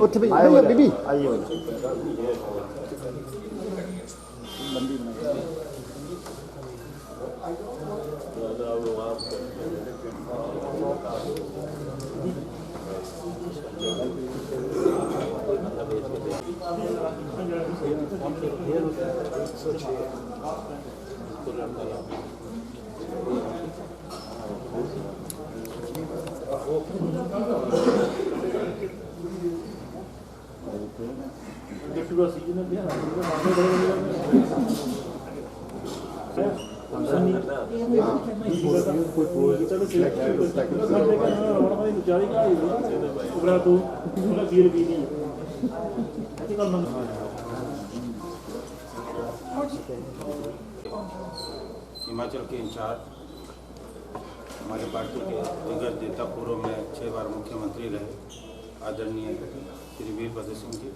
ਉੱਥੇ ਵੀ ਆਇਓ ਬੀਬੀ ਆਇਓ हिमाचल के इंचार्ज हमारे पार्टी के दिग्गज नेता पूर्व में 6 बार मुख्यमंत्री रहे आदरणीय श्री वीरभद्र सिंह जी,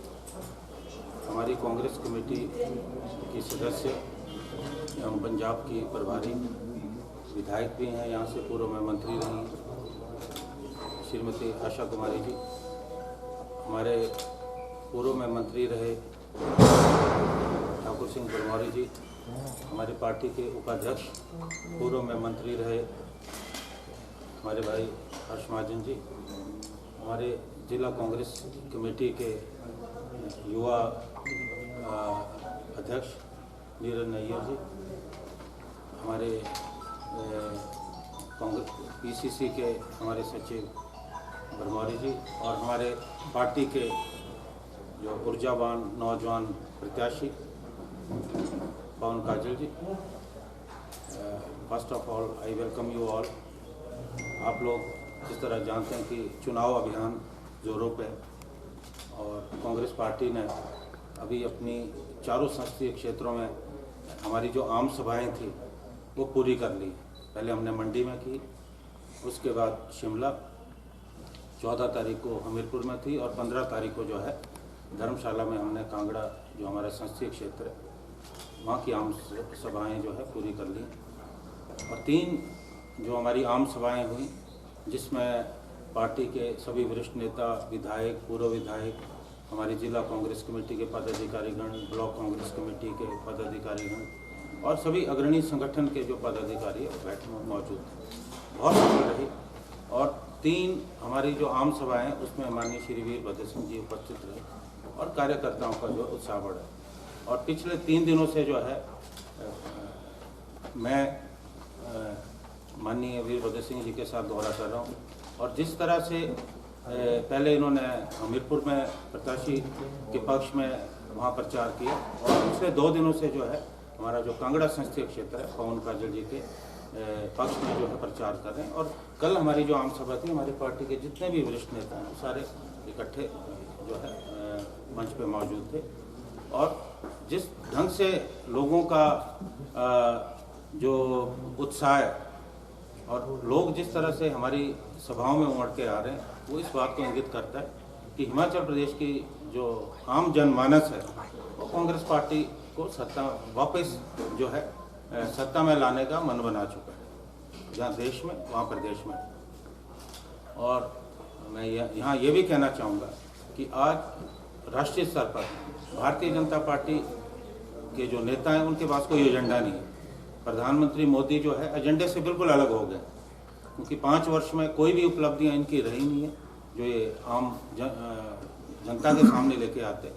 हमारी कांग्रेस कमेटी की सदस्य एवं पंजाब की प्रभारी विधायक भी हैं, यहाँ से पूर्व में मंत्री रही श्रीमती आशा कुमारी जी, हमारे पूर्व में मंत्री रहे ठाकुर सिंह भरमौरी जी, हमारी पार्टी के उपाध्यक्ष पूर्व में मंत्री रहे हमारे भाई हर्ष महाजन जी, हमारे जिला कांग्रेस कमेटी के युवा अध्यक्ष नीरज नैयर जी, हमारे कांग्रेस पीसीसी के हमारे सचिव भरमौरी जी और हमारे पार्टी के जो ऊर्जावान नौजवान प्रत्याशी Pawan Kajal ji. First of all I welcome you all. आप लोग जिस तरह जानते हैं कि चुनाव अभियान जोरों पे और कांग्रेस पार्टी ने अभी अपनी चारों संसदीय क्षेत्रों में हमारी जो आम सभाएं थी वो पूरी कर ली। पहले हमने मंडी में की, उसके बाद शिमला, 14 तारीख को हमीरपुर में थी और 15 तारीख को जो है धर्मशाला में हमने कांगड़ा जो हमारा संसदीय क्षेत्र है वहाँ की आम सभाएं जो है पूरी कर ली। और 3 जो हमारी आम सभाएं हुई जिसमें पार्टी के सभी वरिष्ठ नेता, विधायक, पूर्व विधायक, हमारी जिला कांग्रेस कमेटी के पदाधिकारीगण, ब्लॉक कांग्रेस कमेटी के पदाधिकारीगण और सभी अग्रणी संगठन के जो पदाधिकारी है बैठक में मौजूद थे। बहुत सफल रही। और 3 हमारी जो आम सभाएं उसमें माननीय श्री वीरभद्र सिंह जी उपस्थित रहे और कार्यकर्ताओं का जो उत्साह बढ़ा। और पिछले 3 दिनों से जो है मैं माननीय वीरभद्र सिंह जी के साथ दौरा कर रहा हूँ और जिस तरह से पहले इन्होंने हमीरपुर में प्रत्याशी के पक्ष में वहाँ प्रचार किया और पिछले 2 दिनों से जो है हमारा जो कांगड़ा संसदीय क्षेत्र है पवन काजल जी के पक्ष में जो है प्रचार कर रहे हैं। और कल हमारी जो आम सभा थी हमारी पार्टी के जितने भी वरिष्ठ नेता हैं सारे इकट्ठे जो है मंच पे मौजूद थे। और जिस ढंग से लोगों का जो उत्साह है और लोग जिस तरह से हमारी सभाओं में उमड़ के आ रहे हैं वो इस बात को इंगित करता है कि हिमाचल प्रदेश की जो आम जनमानस है वो कांग्रेस पार्टी को वापस जो है सत्ता में लाने का मन बना चुका है, जहाँ देश में वहाँ प्रदेश में। और मैं यहाँ ये भी कहना चाहूँगा कि आज राष्ट्रीय स्तर पर भारतीय जनता पार्टी के जो नेता हैं उनके पास कोई एजेंडा नहीं है। प्रधानमंत्री मोदी जो है एजेंडे से बिल्कुल अलग हो गए, क्योंकि 5 वर्ष में कोई भी उपलब्धियां इनकी रही नहीं है जो ये आम जनता के सामने लेके आते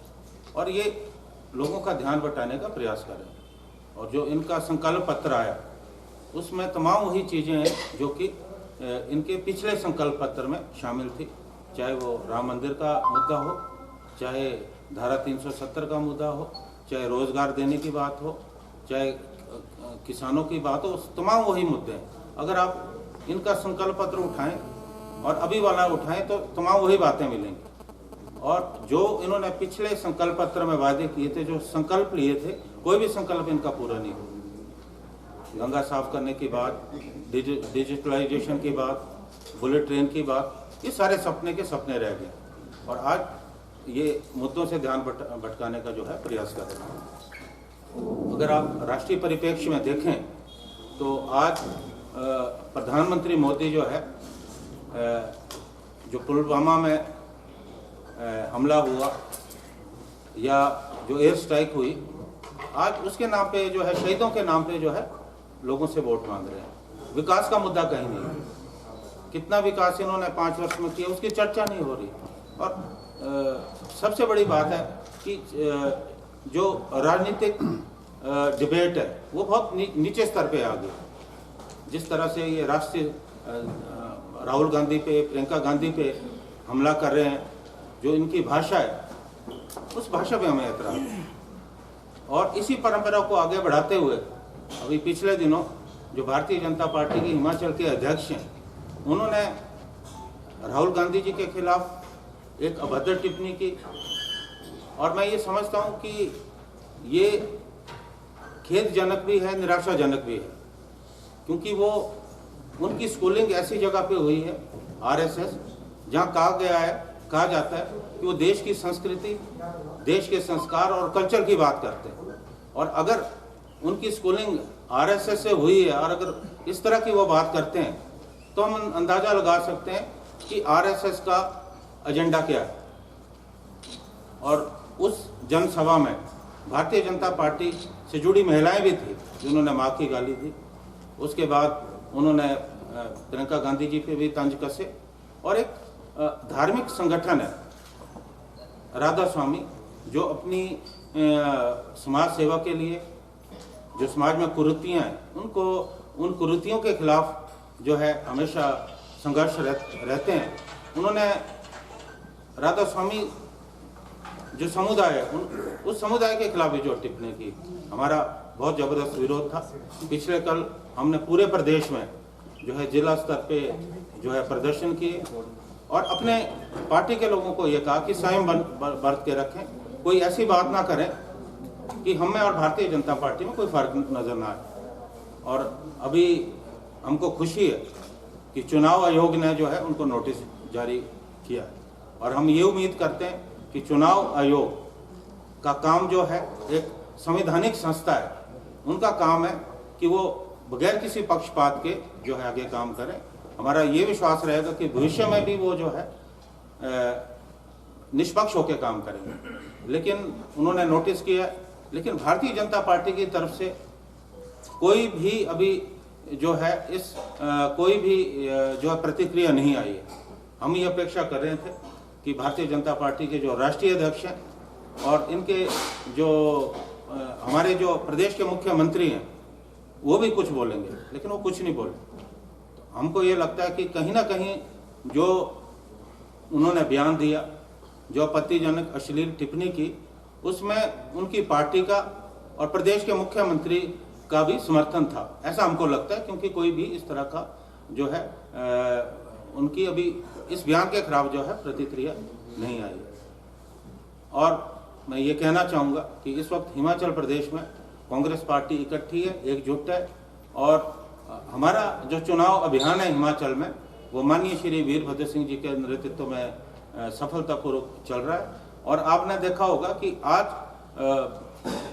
और ये लोगों का ध्यान बटाने का प्रयास करें। और जो इनका संकल्प पत्र आया उसमें तमाम वही चीज़ें हैं जो कि इनके पिछले संकल्प पत्र में शामिल थी, चाहे वो राम मंदिर का मुद्दा हो, चाहे धारा 370 का मुद्दा हो, चाहे रोजगार देने की बात हो, चाहे किसानों की बात हो, तमाम वही मुद्दे हैं। अगर आप इनका संकल्प पत्र उठाएं और अभी वाला उठाएं तो तमाम वही बातें मिलेंगी। और जो इन्होंने पिछले संकल्प पत्र में वादे किए थे, जो संकल्प लिए थे, कोई भी संकल्प इनका पूरा नहीं हुआ। गंगा साफ करने की बात, डिजिटलाइजेशन की बात, बुलेट ट्रेन की बात, ये सारे सपने के सपने रह गए। और आज ये मुद्दों से ध्यान भटकाने का जो है प्रयास कर रहे हैं। अगर आप राष्ट्रीय परिप्रेक्ष्य में देखें तो आज प्रधानमंत्री मोदी जो है जो पुलवामा में हमला हुआ या जो एयर स्ट्राइक हुई, आज उसके नाम पे जो है, शहीदों के नाम पे जो है लोगों से वोट मांग रहे हैं। विकास का मुद्दा कहीं नहीं, कितना विकास इन्होंने 5 वर्ष में किया उसकी चर्चा नहीं हो रही। और सबसे बड़ी बात है कि जो राजनीतिक डिबेट है वो बहुत नीचे स्तर पे आ गई। जिस तरह से ये राष्ट्रीय राहुल गांधी पे, प्रियंका गांधी पे हमला कर रहे हैं, जो इनकी भाषा है उस भाषा पे हमें एतराज है। और इसी परंपरा को आगे बढ़ाते हुए अभी पिछले दिनों जो भारतीय जनता पार्टी के हिमाचल के अध्यक्ष हैं, उन्होंने राहुल गांधी जी के खिलाफ एक अभद्र टिप्पणी की। और मैं ये समझता हूँ कि ये खेदजनक भी है, निराशाजनक भी है, क्योंकि वो उनकी स्कूलिंग ऐसी जगह पे हुई है आरएसएस, जहाँ कहा जाता है कि वो देश की संस्कृति, देश के संस्कार और कल्चर की बात करते हैं। और अगर उनकी स्कूलिंग आरएसएस से हुई है और अगर इस तरह की वो बात करते हैं तो हम अंदाजा लगा सकते हैं कि आरएसएस का एजेंडा क्या है। और उस जनसभा में भारतीय जनता पार्टी से जुड़ी महिलाएं भी थी जिन्होंने माँ की गाली दी। उसके बाद उन्होंने प्रियंका गांधी जी पे भी तंज कसे। और एक धार्मिक संगठन है राधा स्वामी, जो अपनी समाज सेवा के लिए, जो समाज में कुरीतियाँ हैं उन कुरीतियों के खिलाफ जो है हमेशा संघर्ष रहते हैं। उन्होंने राधा स्वामी जो समुदाय है उस समुदाय के खिलाफ भी जो टिप्पणी की, हमारा बहुत ज़बरदस्त विरोध था। पिछले कल हमने पूरे प्रदेश में जो है जिला स्तर पे जो है प्रदर्शन किए और अपने पार्टी के लोगों को ये कहा कि संयम बरत के रखें, कोई ऐसी बात ना करें कि हमें और भारतीय जनता पार्टी में कोई फर्क नजर ना आए। और अभी हमको खुशी है कि चुनाव आयोग ने जो है उनको नोटिस जारी किया है और हम ये उम्मीद करते हैं कि चुनाव आयोग का काम जो है एक संवैधानिक संस्था है, उनका काम है कि वो बगैर किसी पक्षपात के जो है आगे काम करें। हमारा ये विश्वास रहेगा कि भविष्य में भी वो जो है निष्पक्ष होकर काम करेंगे। लेकिन उन्होंने नोटिस किया, लेकिन भारतीय जनता पार्टी की तरफ से कोई भी अभी जो है कोई भी जो है प्रतिक्रिया नहीं आई है। हम ये अपेक्षा कर रहे थे कि भारतीय जनता पार्टी के जो राष्ट्रीय अध्यक्ष हैं और इनके जो हमारे जो प्रदेश के मुख्यमंत्री हैं वो भी कुछ बोलेंगे, लेकिन वो कुछ नहीं बोले। तो हमको ये लगता है कि कहीं ना कहीं जो उन्होंने बयान दिया, जो आपत्तिजनक अश्लील टिप्पणी की, उसमें उनकी पार्टी का और प्रदेश के मुख्यमंत्री का भी समर्थन था, ऐसा हमको लगता है। क्योंकि कोई भी इस तरह का जो है उनकी अभी इस बयान के खिलाफ जो है प्रतिक्रिया नहीं आई। और मैं ये कहना चाहूँगा कि इस वक्त हिमाचल प्रदेश में कांग्रेस पार्टी इकट्ठी है, एकजुट है और हमारा जो चुनाव अभियान है हिमाचल में वो माननीय श्री वीरभद्र सिंह जी के नेतृत्व में सफलतापूर्वक चल रहा है। और आपने देखा होगा कि आज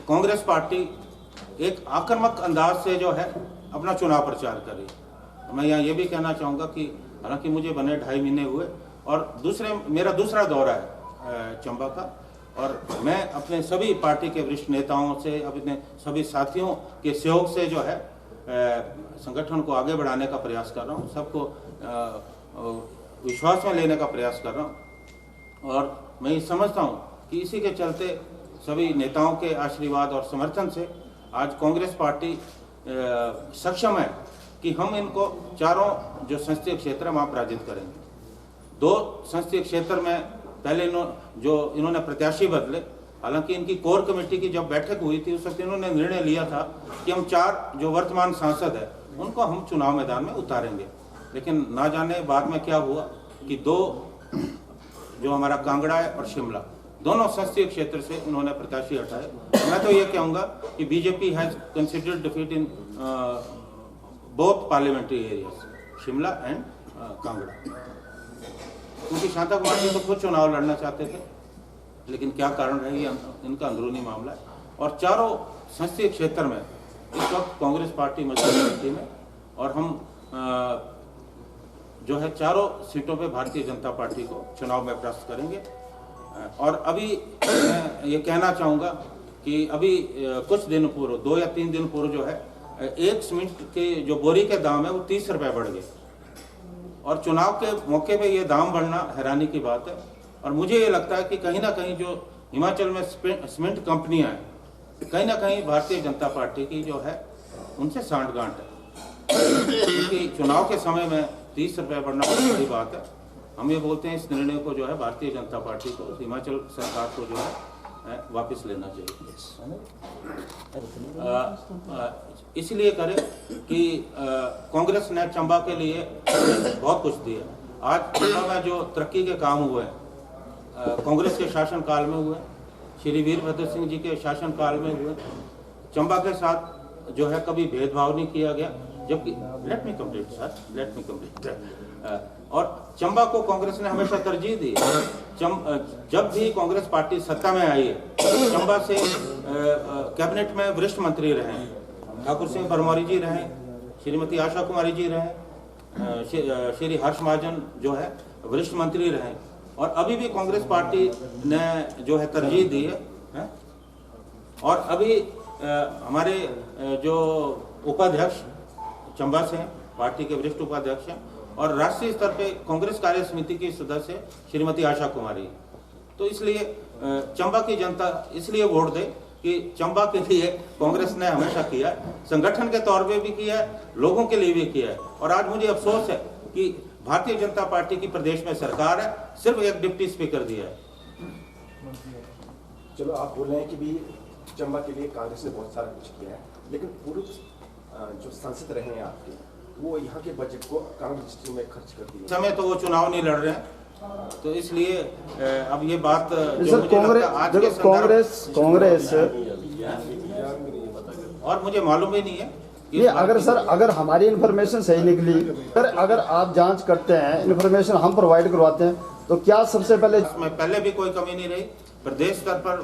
कांग्रेस पार्टी एक आक्रामक अंदाज से जो है अपना चुनाव प्रचार कर रही है। मैं यहाँ ये भी कहना चाहूँगा कि हालांकि मुझे बने 2.5 महीने हुए और मेरा दूसरा दौरा है चंबा का, और मैं अपने सभी पार्टी के वरिष्ठ नेताओं से, अपने सभी साथियों के सहयोग से जो है संगठन को आगे बढ़ाने का प्रयास कर रहा हूँ, सबको विश्वास में लेने का प्रयास कर रहा हूँ। और मैं ये समझता हूँ कि इसी के चलते सभी नेताओं के आशीर्वाद और समर्थन से आज कांग्रेस पार्टी सक्षम है कि हम इनको चारों जो संसदीय क्षेत्र वहाँ पराजित करेंगे। 2 संसदीय क्षेत्र में पहले इन्होंने प्रत्याशी बदले, हालांकि इनकी कोर कमेटी की जब बैठक हुई थी उस वक्त इन्होंने निर्णय लिया था कि हम 4 जो वर्तमान सांसद है उनको हम चुनाव मैदान में उतारेंगे। लेकिन ना जाने बाद में क्या हुआ कि 2 जो हमारा कांगड़ा है और शिमला, दोनों संसदीय क्षेत्र से उन्होंने प्रत्याशी हटाए। मैं तो ये कहूँगा कि BJP has considered defeat in both parliamentary areas, Shimla and Kangra, क्योंकि शांता कुमार जी तो खुद चुनाव लड़ना चाहते थे लेकिन क्या कारण है ये इनका अंदरूनी मामला है। और चारों संसदीय क्षेत्र में इस वक्त कांग्रेस पार्टी मजबूती में, और हम जो है चारों सीटों पे भारतीय जनता पार्टी को चुनाव में परास्त करेंगे। और अभी मैं ये कहना चाहूँगा कि अभी कुछ दिन पूर्व, 2 या 3 दिन पूर्व जो है, एक सीमेंट के जो बोरी के दाम है वो 30 रुपये बढ़ गए, और चुनाव के मौके पे ये दाम बढ़ना हैरानी की बात है। और मुझे ये लगता है कि कहीं ना कहीं जो हिमाचल में सीमेंट कंपनियां हैं, कहीं ना कहीं भारतीय जनता पार्टी की जो है उनसे सांठगांठ है, क्योंकि चुनाव के समय में 30 रुपये बढ़ना बहुत बड़ी बात है। हम ये बोलते हैं इस निर्णय को जो है भारतीय जनता पार्टी को, हिमाचल सरकार को जो है वापस लेना चाहिए। इसलिए करें कि कांग्रेस ने चंबा के लिए बहुत कुछ दिया। आज चंबा में जो तरक्की के काम हुए हैं कांग्रेस के शासनकाल में हुए, श्री वीरभद्र सिंह जी के शासनकाल में हुए। चंबा के साथ जो है कभी भेदभाव नहीं किया गया, जबकि लेट मी कंप्लीट। और चंबा को कांग्रेस ने हमेशा तरजीह दी। जब भी कांग्रेस पार्टी सत्ता में आई है, चंबा से कैबिनेट में वरिष्ठ मंत्री रहे, ठाकुर सिंह परमारी जी रहे, श्रीमती आशा कुमारी जी रहे, श्री हर्ष महाजन जो है वरिष्ठ मंत्री रहे, और अभी भी कांग्रेस पार्टी ने जो है तरजीह दी है। और अभी हमारे जो उपाध्यक्ष चंबा से हैं, पार्टी के वरिष्ठ उपाध्यक्ष हैं, और राष्ट्रीय स्तर पे कांग्रेस कार्य समिति की सदस्य श्रीमती आशा कुमारी। तो इसलिए चंबा की जनता इसलिए वोट दे कि चंबा के लिए कांग्रेस ने हमेशा किया है, संगठन के तौर पे भी किया है, लोगों के लिए भी किया है। और आज मुझे अफसोस है कि भारतीय जनता पार्टी की प्रदेश में सरकार है, सिर्फ एक डिप्टी स्पीकर दिया है। चलो आप बोल रहे हैं कि भी चंबा के लिए कांग्रेस ने बहुत सारा कुछ किया है, लेकिन पूर्व जो सांसद रहे हैं आपके, वो यहाँ के बजट को कांग्रेस में खर्च कर दिया। समय तो वो चुनाव नहीं लड़ रहे हैं, तो इसलिए अब ये बात कांग्रेस और मुझे मालूम ही नहीं है ये, अगर हमारी इन्फॉर्मेशन सही निकली, अगर आप जांच करते हैं, इन्फॉर्मेशन हम प्रोवाइड करवाते हैं, तो क्या सबसे पहले भी कोई कमी नहीं रही। प्रदेश स्तर पर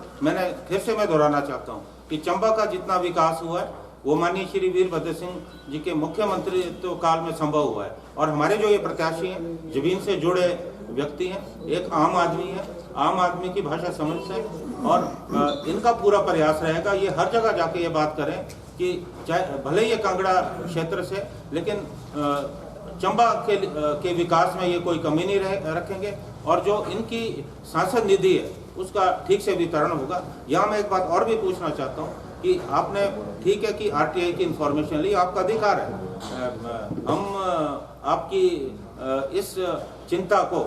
फिर से मैं दोहराना चाहता हूँ कि चंबा का जितना विकास हुआ है वो माननीय श्री वीरभद्र सिंह जी के मुख्यमंत्रित्व काल में संभव हुआ है। और हमारे जो ये प्रत्याशी हैं, जमीन से जुड़े व्यक्ति हैं, एक आम आदमी है, आम आदमी की भाषा समझते हैं, और इनका पूरा प्रयास रहेगा ये हर जगह जाके ये बात करें कि चाहे भले ये कांगड़ा क्षेत्र से, लेकिन चंबा के विकास में ये कोई कमी नहीं रखेंगे, और जो इनकी सांसद निधि है उसका ठीक से वितरण होगा। यहाँ मैं एक बात और भी पूछना चाहता हूँ कि आपने, ठीक है कि आरटीआई की इंफॉर्मेशन ली, आपका अधिकार है, हम आपकी इस चिंता को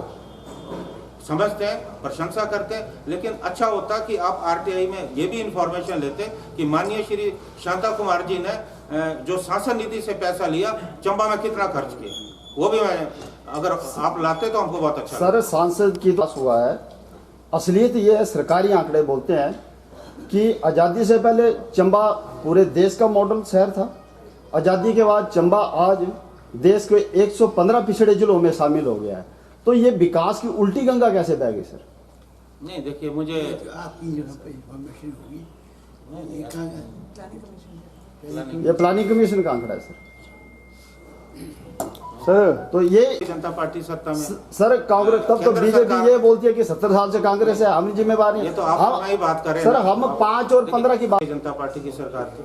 समझते हैं, प्रशंसा करते हैं, लेकिन अच्छा होता कि आप आरटीआई में ये भी इंफॉर्मेशन लेते कि माननीय श्री शांता कुमार जी ने जो सांसद निधि से पैसा लिया, चंबा में कितना खर्च किया, वो भी मैं अगर आप लाते तो हमको बहुत अच्छा। सर, सांसद की बात हुआ है, असलियत ये है, सरकारी आंकड़े बोलते हैं कि आज़ादी से पहले चंबा पूरे देश का मॉडल शहर था। आज़ादी के बाद चंबा आज देश के 115 पिछड़े जिलों में शामिल हो गया है। तो ये विकास की उल्टी गंगा कैसे बह गई सर? नहीं, देखिए, मुझे ये प्लानिंग कमीशन का आंकड़ा है सर। तो ये जनता पार्टी सत्ता में, सर कांग्रेस, तब तो बीजेपी ये बोलती है कि 70 साल से कांग्रेस है, हम जिम्मेवार नहीं। ये तो आप ही बात करें सर, हम 5 और 15 की बात। जनता पार्टी की सरकार थी,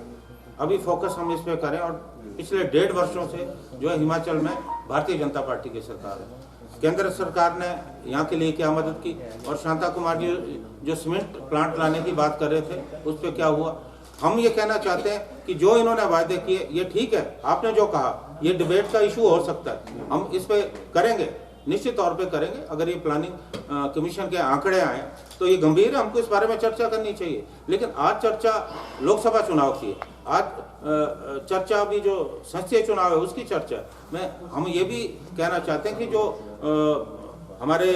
अभी फोकस हम इस पे करें, और पिछले 1.5 वर्षों से जो है हिमाचल में भारतीय जनता पार्टी की सरकार है। केंद्र सरकार ने यहाँ के लिए क्या मदद की, और शांता कुमार जी जो सीमेंट प्लांट लाने की बात कर रहे थे, उस पर क्या हुआ। हम ये कहना चाहते हैं कि जो इन्होंने वायदे किए ये ठीक है, आपने जो कहा ये डिबेट का इशू हो सकता है, हम इस पे करेंगे, निश्चित तौर पे करेंगे। अगर ये प्लानिंग कमीशन के आंकड़े आए तो ये गंभीर है, हमको इस बारे में चर्चा करनी चाहिए। लेकिन आज चर्चा लोकसभा चुनाव की है, आज चर्चा भी जो संसदीय चुनाव है उसकी चर्चा। हम ये भी कहना चाहते हैं कि जो हमारे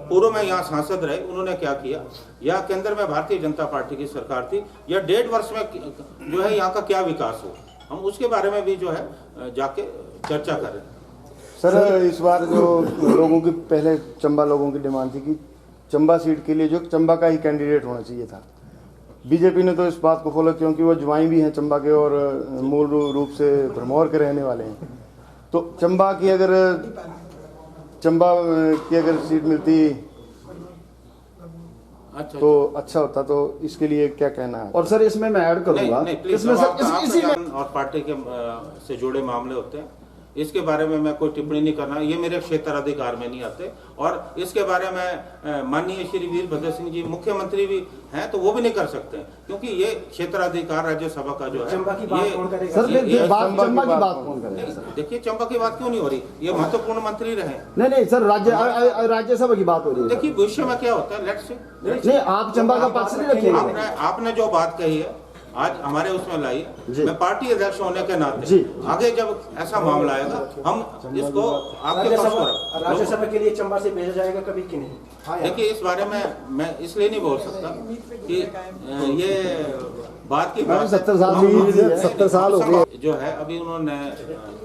पूर्व में यहाँ सांसद रहे, उन्होंने क्या किया, या केंद्र में भारतीय जनता पार्टी की सरकार थी, या 1.5 वर्ष में जो है यहाँ का क्या विकास हो, हम उसके बारे में भी जो है जाके चर्चा करें। सर, इस बार जो लोगों की, पहले चंबा लोगों की डिमांड थी कि चंबा सीट के लिए जो चंबा का ही कैंडिडेट होना चाहिए था। बीजेपी ने तो इस बात को खोला क्योंकि वो ज्वाइन भी हैं चंबा के और मूल रूप से भरमौर के रहने वाले हैं। तो चंबा की अगर सीट मिलती अच्छा तो अच्छा होता। तो इसके लिए क्या कहना है? और सर इसमें मैं ऐड करूंगा, नहीं प्लीज, इसमें सर इसी में और पार्टी के से जुड़े मामले होते हैं, इसके बारे में मैं कोई टिप्पणी नहीं करना, ये मेरे क्षेत्राधिकार में नहीं आते। और इसके बारे में माननीय श्री वीरभद्र सिंह जी मुख्यमंत्री भी हैं तो वो भी नहीं कर सकते, क्योंकि ये क्षेत्राधिकार राज्यसभा का जो है। चंबा की बात कौन करेगा? सर ये चंबा चंबा की की बात बात कौन करेगा सर? देखिए चंबा की बात क्यों नहीं हो रही, ये महत्वपूर्ण मंत्री रहे। नहीं सर, राज्यसभा की बात हो रही है। देखिए भविष्य में क्या होता है, लेट्स सी। नहीं, आप चंबा का पक्ष नहीं रखिएगा। आपने जो बात कही है आज हमारे उसमें लाई, जी। मैं पार्टी अध्यक्ष होने के नाते जी। आगे जब ऐसा मामला आएगा हम इसको आपके पास राज्यसभा के लिए चंबा से भेजा जाएगा कभी कि नहीं? देखिए इस बारे में मैं इसलिए नहीं बोल सकता कि ये बात की बात 70 साल की उम्र है, 70 साल हो गए। जो है अभी उन्होंने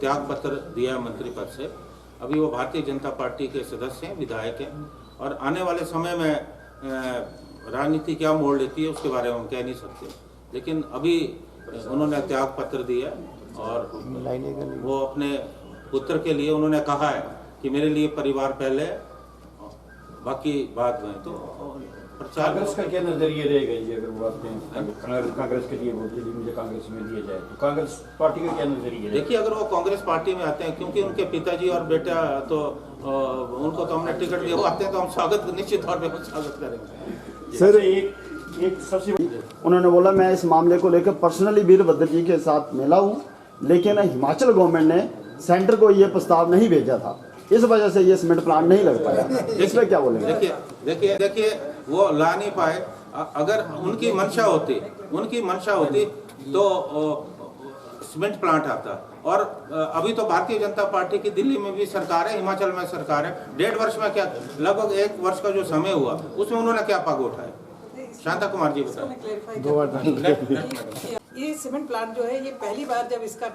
त्याग पत्र दिया है मंत्री पद से। अभी वो भारतीय जनता पार्टी के सदस्य हैं, विधायक हैं, और आने वाले समय में राजनीति क्या मोड़ लेती है उसके बारे में हम कह नहीं सकते। लेकिन अभी उन्होंने त्याग पत्र दिया और वो अपने पुत्र के लिए उन्होंने कहा है कि मेरे लिए परिवार पहले, बाकी बाद में। तो प्रचार कांग्रेस का क्या नजरिया रहेगा जी, अगर वो आते हैं कांग्रेस के लिए बोलते हैं मुझे कांग्रेस में दिया जाए, तो कांग्रेस पार्टी का क्या नजरिया रहेगा? देखिए अगर वो कांग्रेस पार्टी में आते हैं, क्योंकि उनके पिताजी और बेटा तो उनको तो हमने टिकट दिया, वो आते हैं तो हम स्वागत निश्चित तौर पर स्वागत करेंगे। सर एक सबसे उन्होंने बोला मैं इस मामले को लेकर पर्सनली वीरभद्र जी के साथ मिला हूँ, लेकिन हिमाचल गवर्नमेंट ने सेंटर को ये प्रस्ताव नहीं भेजा था, इस वजह से ये सीमेंट प्लांट नहीं लग पाया। इसमें क्या बोलेंगे? देखिए वो ला नहीं पाए। अगर उनकी मंशा होती तो सीमेंट प्लांट आता। और अभी तो भारतीय जनता पार्टी की दिल्ली में भी सरकार है, हिमाचल में सरकार है। 1.5 वर्ष में क्या, लगभग 1 वर्ष का जो समय हुआ उसमें उन्होंने क्या पग उठाया? शांता कुमार जी बताएं। ये सीमेंट प्लांट जो है ये पहली बार जब इसका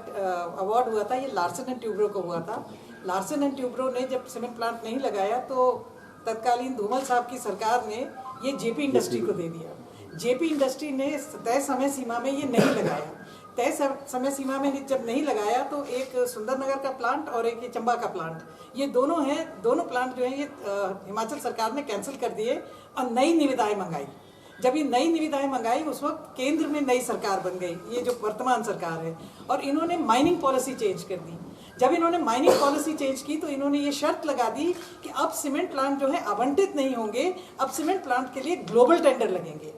अवार्ड हुआ था ये लार्सन एंड ट्यूब्रो को हुआ था। लार्सन एंड ट्यूब्रो ने जब सीमेंट प्लांट नहीं लगाया तो तत्कालीन धूमल साहब की सरकार ने ये जेपी इंडस्ट्री को दे दिया। जेपी इंडस्ट्री ने तय समय सीमा में ये नहीं लगाया। तय समय सीमा में जब नहीं लगाया तो एक सुंदरनगर का प्लांट और एक ये चंबा का प्लांट, ये दोनों हैं, दोनों प्लांट जो हैं ये हिमाचल सरकार ने कैंसिल कर दिए और नई निविदाएं मंगाई। जब ये नई निविदाएं मंगाई उस वक्त केंद्र में नई सरकार बन गई, ये जो वर्तमान सरकार है, और इन्होंने माइनिंग पॉलिसी चेंज कर दी। जब इन्होंने माइनिंग पॉलिसी चेंज की तो इन्होंने ये शर्त लगा दी कि अब सीमेंट प्लांट जो है आवंटित नहीं होंगे, अब सीमेंट प्लांट के लिए ग्लोबल टेंडर लगेंगे।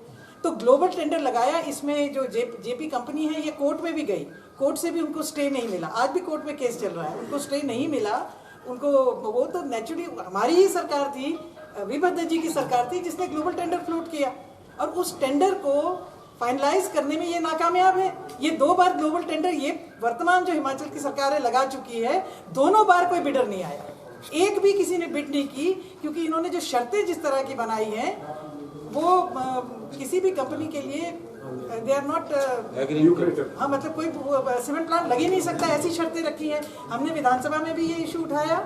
तो ग्लोबल टेंडर लगाया। इसमें जो जेपी कंपनी है ये कोर्ट में भी गई, कोर्ट से भी उनको स्टे नहीं मिला। आज भी कोर्ट में केस चल रहा है, उनको स्टे नहीं मिला। उनको वो तो नेचुरली हमारी ही सरकार थी, वीरभद्र जी की सरकार थी जिसने ग्लोबल टेंडर फ्लोट किया, और उस टेंडर को फाइनलाइज करने में ये नाकामयाब है। ये 2 बार ग्लोबल टेंडर ये वर्तमान जो हिमाचल की सरकार है लगा चुकी है, दोनों बार कोई बिडर नहीं आया, एक भी किसी ने बिड नहीं की, क्योंकि इन्होंने जो शर्तें जिस तरह की बनाई हैं वो किसी भी कंपनी के लिए दे आर नॉट, हाँ मतलब कोई सीमेंट प्लांट लग ही नहीं सकता, ऐसी शर्तें रखी हैं। हमने विधानसभा में भी ये इशू उठाया,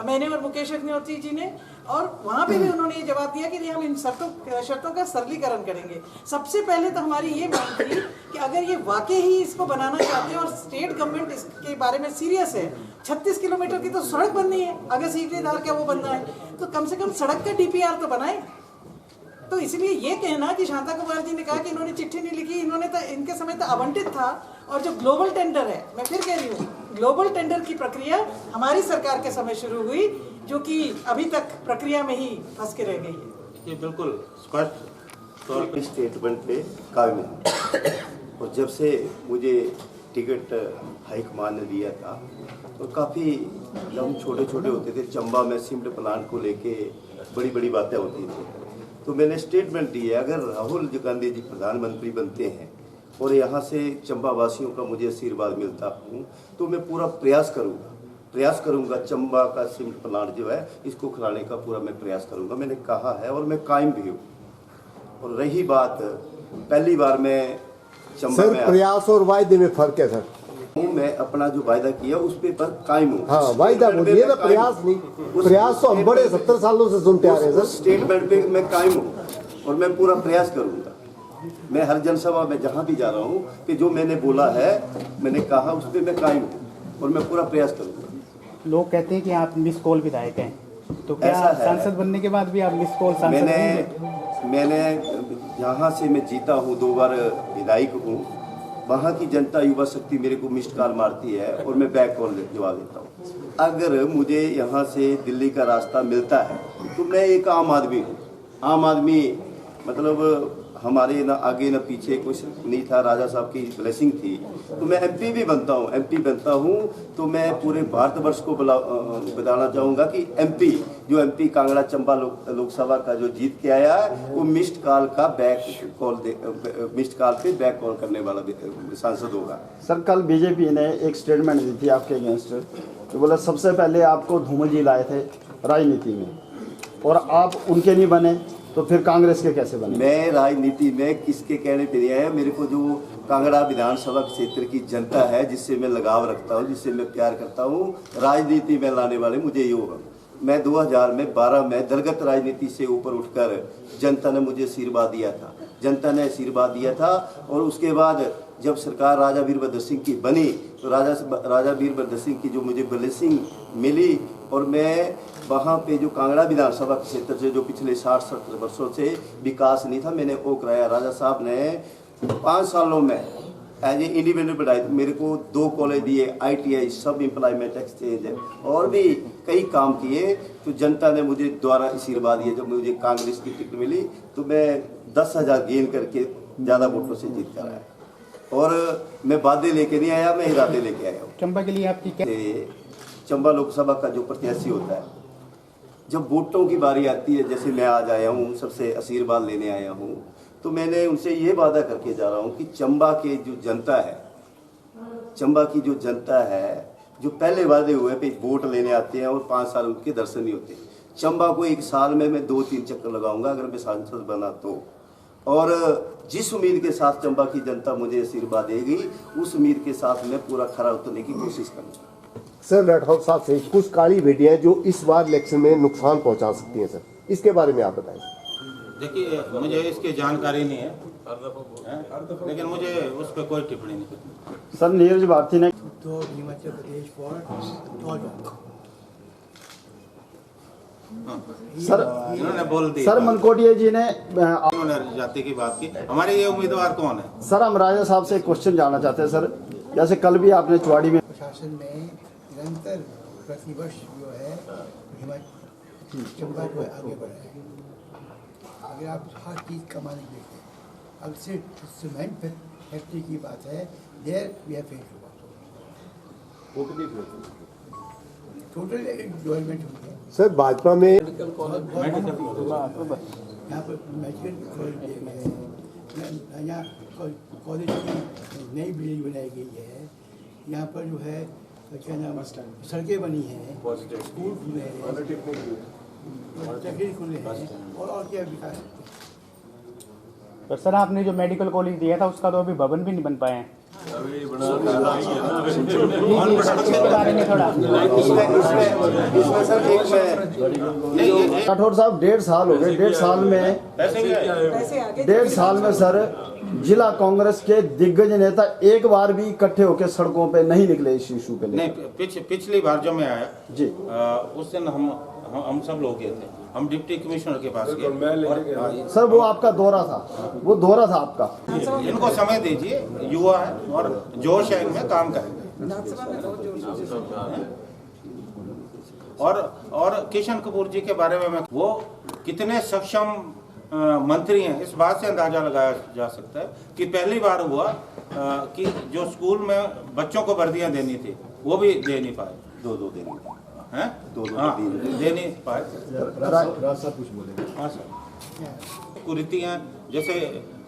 मैंने और मुकेश अग्निहोत्री जी ने, और वहाँ पे भी उन्होंने ये जवाब दिया कि हम इन शर्तों का सरलीकरण करेंगे। सबसे पहले तो हमारी ये मांग थी कि अगर ये वाकई ही इसको बनाना चाहते हैं और स्टेट गवर्नमेंट इसके बारे में सीरियस है, 36 किलोमीटर की तो सड़क बननी है, अगर सीकरेधार का वो बनना है तो कम से कम सड़क का DPR तो बनाए। तो इसलिए ये कहना कि शांता कुमार जी ने कहा कि इन्होंने चिट्ठी नहीं लिखी, इन्होंने तो इनके समय तो आवंटित था। और जो ग्लोबल टेंडर है, मैं फिर कह रही हूँ, ग्लोबल टेंडर की प्रक्रिया हमारी सरकार के समय शुरू हुई, जो कि अभी तक प्रक्रिया में ही फंस के रह गई है। ये बिल्कुल स्पष्ट तौर पर स्टेटमेंट पे कायम है। और जब से मुझे टिकट हाईकमान ने दिया था तो काफ़ी, जब हम छोटे छोटे होते थे चंबा में सीमेंट प्लांट को लेके बड़ी बड़ी बातें होती थी, तो मैंने स्टेटमेंट दी है अगर राहुल गांधी जी प्रधानमंत्री बनते हैं और यहाँ से चंबा वासियों का मुझे आशीर्वाद मिलता हूँ तो मैं पूरा प्रयास करूँगा चंबा का सीमेंट प्लांट जो है इसको खिलाने का पूरा मैं प्रयास करूँगा। मैंने कहा है और मैं कायम भी हूँ। और रही बात, पहली बार मैं चंबा सर में प्रयास और वायदे में फर्क है सर। मैं अपना जो वायदा किया उस पे पर कायम हूँ। हाँ वायदा बोलिए ना, प्रयास नहीं। प्रयास तो हम बड़े 70 सालों से सुनते आ रहे हैं सर। स्टेटमेंट पे मैं कायम हूँ और मैं पूरा प्रयास करूंगा। मैं हर जनसभा में जहाँ भी जा रहा हूँ कि जो मैंने बोला है, मैंने कहा, उस पर मैं कायम हूँ और मैं पूरा प्रयास करूंगा। लोग कहते हैं कि आप मिस कॉल विधायक हैं, तो क्या ऐसा है। सांसद बनने के बाद भी आप मिस कॉल सांसद होंगे? मैंने यहाँ से मैं जीता हूँ, 2 बार विधायक हूँ। वहाँ की जनता युवा शक्ति मेरे को मिस्ड कॉल मारती है और मैं बैक कॉल जवाब देता हूँ। अगर मुझे यहाँ से दिल्ली का रास्ता मिलता है तो मैं एक आम आदमी हूँ। आम आदमी मतलब हमारे ना आगे ना पीछे कुछ नहीं था, राजा साहब की ब्लेसिंग थी तो मैं एमपी भी बनता हूँ। एमपी बनता हूँ तो मैं पूरे भारतवर्ष को बताना चाहूँगा कि एमपी जो एमपी कांगड़ा चंबा लोकसभा का जो जीत के आया है वो मिस्ड कॉल का मिस्ड कॉल पे बैक कॉल करने वाला सांसद होगा। सर कल बीजेपी ने एक स्टेटमेंट दी थी आपके अगेंस्ट, तो बोला सबसे पहले आपको धूमल जी लाए थे राजनीति में और आप उनके नहीं बने तो फिर कांग्रेस के कैसे बने? मैं राजनीति में किसके कहने पे नहीं आया। मेरे को जो कांगड़ा विधानसभा क्षेत्र की जनता है जिससे मैं लगाव रखता हूँ, जिससे मैं प्यार करता हूँ, राजनीति में लाने वाले मुझे ये होगा। मैं 2012 में दलगत राजनीति से ऊपर उठकर जनता ने मुझे आशीर्वाद दिया था, जनता ने आशीर्वाद दिया था। और उसके बाद जब सरकार राजा वीरभद्र सिंह की बनी तो राजा वीरभद्र सिंह की जो मुझे ब्लेसिंग मिली और मैं वहाँ पे जो कांगड़ा विधानसभा क्षेत्र से जो पिछले 60-70 वर्षों से विकास नहीं था, मैंने वो कराया। राजा साहब ने 5 सालों में एज ए इंडिपेंडेंट बढ़ाई, मेरे को 2 कॉलेज दिए, ITI सब एम्प्लॉयमेंट एक्सचेंज है और भी कई काम किए। तो जनता ने मुझे द्वारा आशीर्वाद दिया। जब मुझे कांग्रेस की टिकट मिली तो मैं 10,000 गेन करके ज़्यादा वोटों से जीत कर आया। और मैं वादे लेके नहीं आया, मैं इरादे लेके आया हूँ। चंबा के लिए आपकी क्या? चंबा लोकसभा का जो प्रत्याशी होता है, जब वोटों की बारी आती है, जैसे मैं आज आया हूँ, सबसे आशीर्वाद लेने आया हूँ, तो मैंने उनसे ये वादा करके जा रहा हूँ कि चंबा के जो जनता है, चंबा की जो जनता है, जो पहले वादे हुए पे वोट लेने आते हैं और 5 साल उनके दर्शन नहीं होते, चंबा को 1 साल में मैं 2-3 चक्कर लगाऊंगा अगर मैं सांसद बना तो। और जिस उम्मीद के साथ चंबा की जनता मुझे आशीर्वाद देगी, उस उम्मीद के साथ मैं पूरा खरा उतरने की कोशिश करूँगा। सर राठौर साहब से कुछ काली बेटियां जो इस बार इलेक्शन में नुकसान पहुंचा सकती हैं सर, इसके बारे में आप बताएं। देखिए मुझे इसकी जानकारी नहीं है, लेकिन मुझे उस पर कोई टिप्पणी नहीं। सर नीरज भारती ने तो हिमाचल प्रदेश सर इन्होंने बोल दिया। सर मनकोटिया जी ने इन्होंने जाति की बात की। हमारे ये उम्मीदवार कौन है? सर हम राजा साहब से एक क्वेश्चन जानना चाहते हैं सर, जैसे कल भी आपने चुवाड़ी में प्रशासन में निरंतर प्रतिवर्ष जो है हिमाचल चंबा जो है आगे बढ़ा है। अगर आप हर चीज़ का मालिक देखें, अब सिर्फ सीमेंट फैक्ट्री की बात है, there we have failed total development हुई है। सर भाजपा में यहाँ पर मेडिकल कॉलेज दिए गए हैं, यहाँ कॉलेज की नई बिल्डिंग बनाई गई है, यहाँ पर जो है क्या नाम सड़कें बनी हैं, स्कूल खुले हैं, टेक्निक खुले हैं और क्या विकास है। तो सर आपने जो मेडिकल कॉलेज दिया था उसका तो अभी भवन भी नहीं बन पाए हैं। राठौर साहब 1.5 साल हो गए, 1.5 साल में पैसे 1.5 साल में सर जिला कांग्रेस के दिग्गज नेता एक बार भी इकट्ठे होकर सड़कों पे नहीं निकले इस इशू पे नहीं, पिछली बार जो मैं आया जी, उस दिन हम सब लोग गए थे, हम डिप्टी कमिश्नर के पास गए। सर वो आपका दौरा था, वो दौरा था आपका। इनको समय दीजिए, युवा है और जोश है, इनमें काम करेंगे। विधानसभा में बहुत जोर और किशन कपूर जी के बारे में वो कितने सक्षम मंत्री हैं, इस बात से अंदाजा लगाया जा सकता है कि पहली बार हुआ कि जो स्कूल में बच्चों को वर्दियां देनी थी वो भी दे नहीं पाए। 2 दिन हैं? हाँ, दे नहीं पाए। हाँ सर, कुरीतियाँ जैसे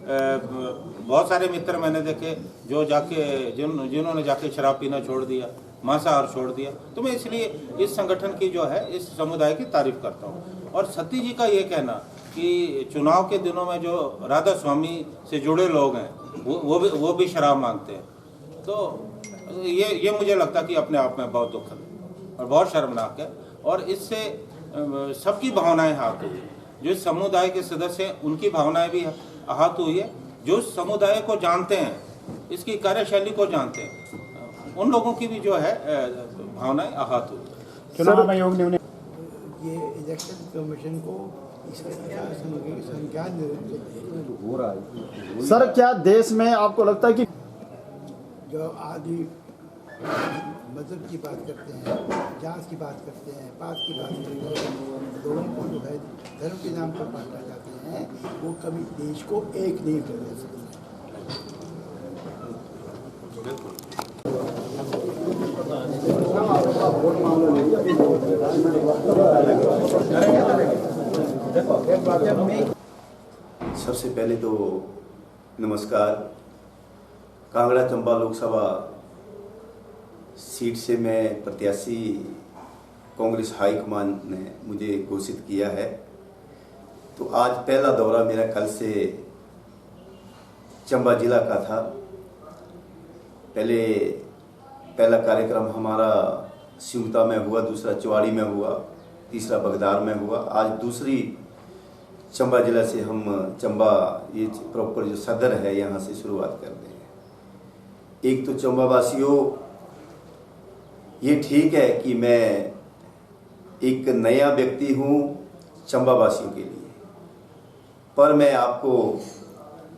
बहुत सारे मित्र मैंने देखे जो जाके जिन्होंने जाके शराब पीना छोड़ दिया, मांसाहार छोड़ दिया। तो मैं इसलिए इस संगठन की जो है, इस समुदाय की तारीफ करता हूँ। और सती जी का ये कहना कि चुनाव के दिनों में जो राधा स्वामी से जुड़े लोग हैं वो भी शराब मांगते हैं, तो ये मुझे लगता है कि अपने आप में बहुत दुखद है और बहुत शर्मनाक है। और इससे सबकी भावनाएं आहत हुई। जो इस समुदाय के सदस्य हैं उनकी भावनाएं भी आहत हुई है। जो इस समुदाय को जानते हैं, इसकी कार्यशैली को जानते हैं, उन लोगों की भी जो है भावनाएं आहत हुई है। चुनाव आयोग ने उन्हें ये इलेक्शन कमीशन को इसका संज्ञान हो रहा है। सर, क्या देश में आपको लगता है कि जो आदि मजहब की बात करते हैं, जात की बात करते हैं, पात की बात करते हैं, लोगों को जो है धर्म के नाम पर बांटा जाते हैं, वो कभी देश को एक नहीं कर सकते। सबसे पहले तो नमस्कार। कांगड़ा चंबा लोकसभा सीट से मैं प्रत्याशी कांग्रेस हाईकमान ने मुझे घोषित किया है। तो आज पहला दौरा मेरा कल से चंबा जिला का था। पहला कार्यक्रम हमारा सिउता में हुआ, दूसरा चुवाड़ी में हुआ, तीसरा बगदार में हुआ। आज दूसरी चंबा जिला से हम चंबा ये प्रॉपर जो सदर है यहाँ से शुरुआत कर रहे हैं। एक तो चंबा वासियों, ये ठीक है कि मैं एक नया व्यक्ति हूँ चंबा वासियों के लिए, पर मैं आपको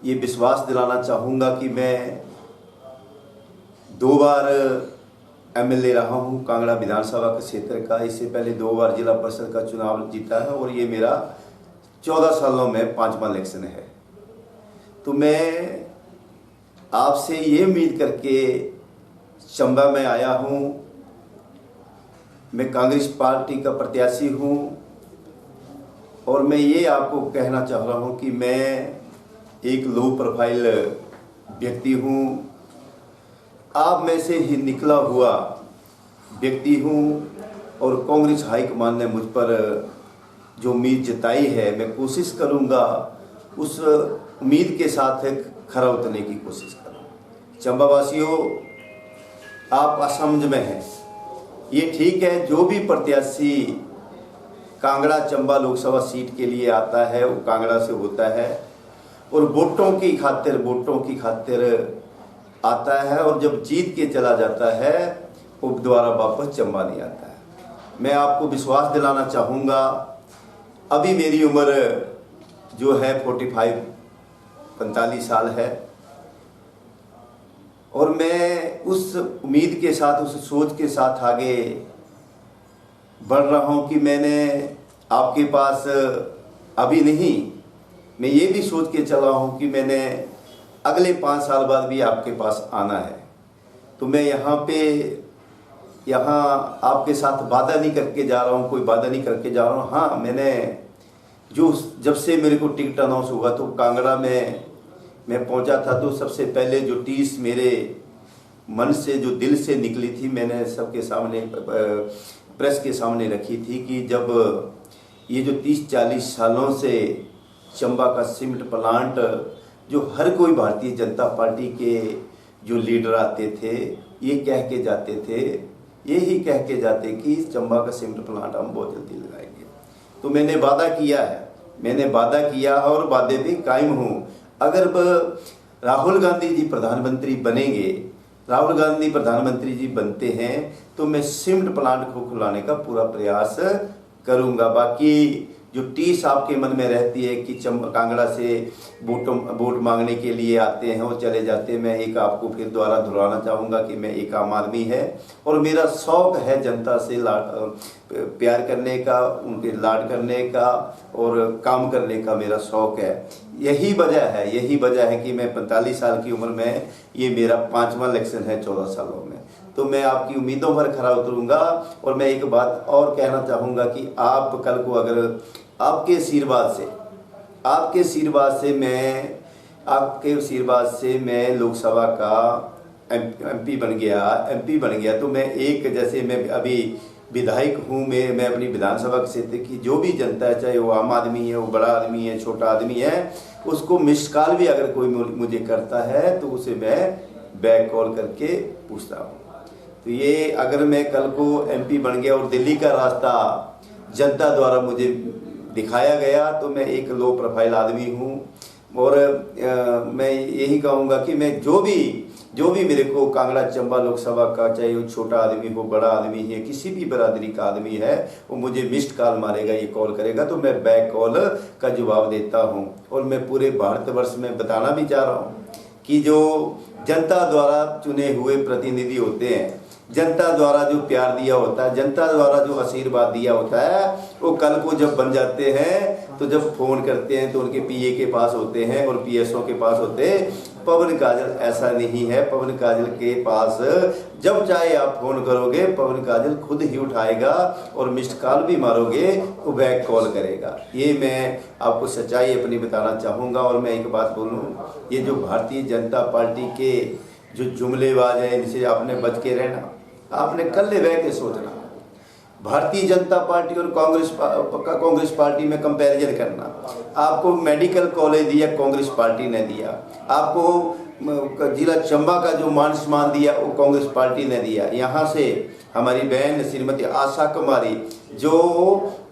ये विश्वास दिलाना चाहूँगा कि मैं 2 बार एमएलए रहा हूँ कांगड़ा विधानसभा के क्षेत्र का। इससे पहले 2 बार जिला परिषद का चुनाव जीता है और ये मेरा 14 सालों में 5वां इलेक्शन है। तो मैं आपसे ये उम्मीद करके चंबा में आया हूँ। मैं कांग्रेस पार्टी का प्रत्याशी हूँ और मैं ये आपको कहना चाह रहा हूँ कि मैं एक लो प्रोफाइल व्यक्ति हूँ, आप में से ही निकला हुआ व्यक्ति हूँ और कांग्रेस हाईकमान ने मुझ पर जो उम्मीद जताई है, मैं कोशिश करूँगा उस उम्मीद के साथ खरा उतरने की कोशिश करूँ। चंबा वासियों, आप असमझ में हैं, ये ठीक है। जो भी प्रत्याशी कांगड़ा चंबा लोकसभा सीट के लिए आता है वो कांगड़ा से होता है और वोटों की खातिर आता है और जब जीत के चला जाता है वो दोबारा वापस चंबा नहीं आता है। मैं आपको विश्वास दिलाना चाहूँगा, अभी मेरी उम्र जो है 45 साल है और मैं उस उम्मीद के साथ, उस सोच के साथ आगे बढ़ रहा हूँ कि मैंने आपके पास अभी नहीं, मैं ये भी सोच के चला हूँ कि मैंने अगले 5 साल बाद भी आपके पास आना है। तो मैं यहाँ आपके साथ वादा नहीं करके जा रहा हूँ, कोई वादा नहीं करके जा रहा हूँ। हाँ, मैंने जब से मेरे को टिकट अनाउंस हुआ तो कांगड़ा में मैं पहुंचा था, तो सबसे पहले जो टीस मेरे मन से, जो दिल से निकली थी, मैंने सबके सामने, प्रेस के सामने रखी थी कि जब ये जो 30-40 सालों से चंबा का सीमेंट प्लांट, जो हर कोई भारतीय जनता पार्टी के जो लीडर आते थे, ये कह के जाते थे, यही कह के जाते कि चंबा का सीमेंट प्लांट हम बहुत जल्दी लगाएंगे। तो मैंने वादा किया और वादे पे कायम हूँ। अगर राहुल गांधी जी प्रधानमंत्री बनेंगे, राहुल गांधी प्रधानमंत्री जी बनते हैं तो मैं सीमेंट प्लांट को खुलाने का पूरा प्रयास करूंगा। बाकी जो टीस आपके मन में रहती है कि कांगड़ा से वोट मांगने के लिए आते हैं और चले जाते हैं, मैं एक आपको फिर दोबारा दोहराना चाहूँगा कि मैं एक आम आदमी है और मेरा शौक़ है जनता से प्यार करने का, उनके लाड करने का और काम करने का मेरा शौक़ है। यही वजह है कि मैं 45 साल की उम्र में, ये मेरा 5वां इलेक्शन है 14 सालों में। तो मैं आपकी उम्मीदों पर खरा उतरूंगा और मैं एक बात और कहना चाहूँगा कि आप कल को अगर आपके आशीर्वाद से मैं लोकसभा का एमपी बन गया तो मैं एक, जैसे मैं अभी विधायक हूँ, मैं अपनी विधानसभा क्षेत्र की जो भी जनता है, चाहे वो आम आदमी है, वो बड़ा आदमी है, छोटा आदमी है, उसको मिस कॉल भी अगर कोई मुझे करता है तो उसे मैं बैक कॉल करके पूछता हूँ। तो ये अगर मैं कल को MP बन गया और दिल्ली का रास्ता जनता द्वारा मुझे दिखाया गया तो मैं एक लो प्रोफाइल आदमी हूँ और मैं यही कहूँगा कि मैं जो भी मेरे को कांगड़ा चंबा लोकसभा का, चाहे वो छोटा आदमी हो बड़ा आदमी है, किसी भी बरादरी का आदमी है, वो मुझे मिस्ड कॉल मारेगा, ये कॉल करेगा तो मैं बैक कॉल का जवाब देता हूँ। और मैं पूरे भारतवर्ष में बताना भी चाह रहा हूँ कि जो जनता द्वारा चुने हुए प्रतिनिधि होते हैं, जनता द्वारा जो प्यार दिया होता है, जनता द्वारा जो आशीर्वाद दिया होता है, वो कल को जब बन जाते हैं तो जब फोन करते हैं तो उनके PA के पास होते हैं और PSO के पास होते हैं। पवन काजल ऐसा नहीं है। पवन काजल के पास जब चाहे आप फोन करोगे, पवन काजल खुद ही उठाएगा और मिस्ड कॉल भी मारोगे तो बैक कॉल करेगा। ये मैं आपको सच्चाई अपनी बताना चाहूँगा। और मैं एक बात बोलूँ, ये जो भारतीय जनता पार्टी के जो जुमलेबाज है, इनसे आपने बच के रहना, आपने कल्ले बह के सोचना। भारतीय जनता पार्टी और कांग्रेस पार्टी में कंपैरिजन करना। आपको मेडिकल कॉलेज दिया कांग्रेस पार्टी ने दिया, आपको जिला चंबा का जो मान सम्मान दिया वो कांग्रेस पार्टी ने दिया। यहाँ से हमारी बहन श्रीमती आशा कुमारी जो